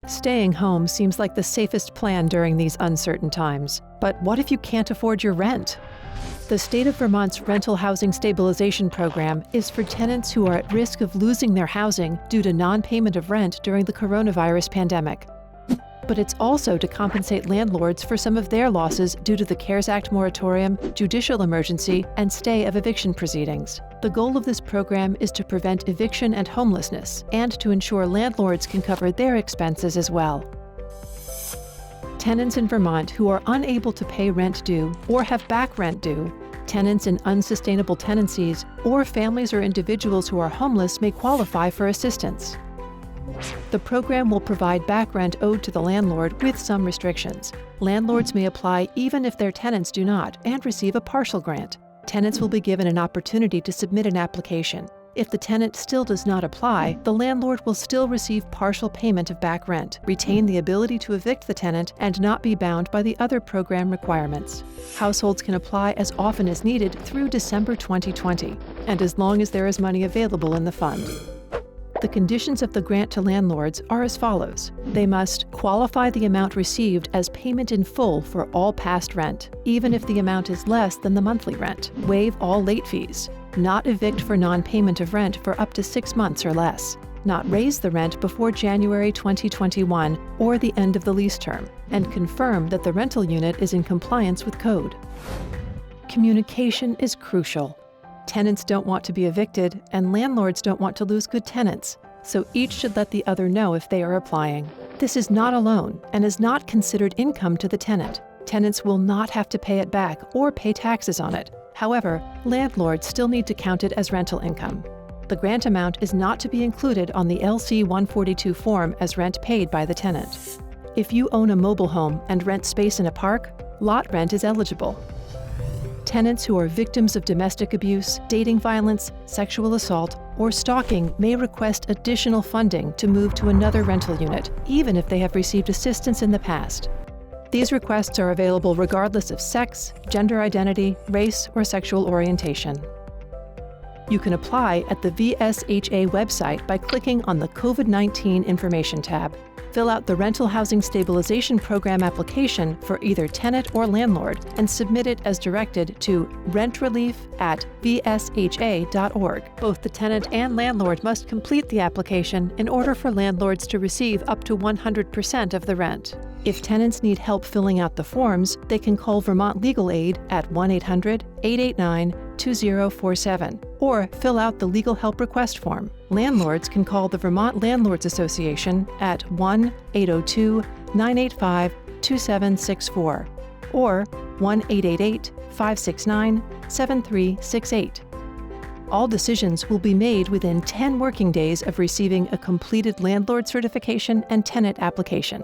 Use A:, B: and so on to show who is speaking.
A: Staying home seems like the safest plan during these uncertain times. But what if you can't afford your rent? The state of Vermont's rental housing stabilization program is for tenants who are at risk of losing their housing due to non-payment of rent during the coronavirus pandemic. But it's also to compensate landlords for some of their losses due to the CARES Act moratorium, judicial emergency, and stay of eviction proceedings. The goal of this program is to prevent eviction and homelessness, and to ensure landlords can cover their expenses as well. Tenants in Vermont who are unable to pay rent due or have back rent due, tenants in unsustainable tenancies, or families or individuals who are homeless may qualify for assistance. The program will provide back rent owed to the landlord with some restrictions. Landlords may apply even if their tenants do not and receive a partial grant. Tenants will be given an opportunity to submit an application. If the tenant still does not apply, the landlord will still receive partial payment of back rent, retain the ability to evict the tenant, and not be bound by the other program requirements. Households can apply as often as needed through December 2020, and as long as there is money available in the fund. The conditions of the grant to landlords are as follows. They must qualify the amount received as payment in full for all past rent, even if the amount is less than the monthly rent, waive all late fees, not evict for non-payment of rent for up to 6 months or less, not raise the rent before January 2021 or the end of the lease term, and confirm that the rental unit is in compliance with code. Communication is crucial. Tenants don't want to be evicted, and landlords don't want to lose good tenants, so each should let the other know if they are applying. This is not a loan and is not considered income to the tenant. Tenants will not have to pay it back or pay taxes on it. However, landlords still need to count it as rental income. The grant amount is not to be included on the LC 142 form as rent paid by the tenant. If you own a mobile home and rent space in a park, lot rent is eligible. Tenants who are victims of domestic abuse, dating violence, sexual assault, or stalking may request additional funding to move to another rental unit, even if they have received assistance in the past. These requests are available regardless of sex, gender identity, race, or sexual orientation. You can apply at the VSHA website by clicking on the COVID-19 Information tab. Fill out the Rental Housing Stabilization Program application for either tenant or landlord and submit it as directed to rentrelief@vsha.org. Both the tenant and landlord must complete the application in order for landlords to receive up to 100% of the rent. If tenants need help filling out the forms, they can call Vermont Legal Aid at 1-800-889-2047 or fill out the Legal Help Request form. Landlords can call the Vermont Landlords Association at 1-802-985-2764 or 1-888-569-7368. All decisions will be made within 10 working days of receiving a completed landlord certification and tenant application.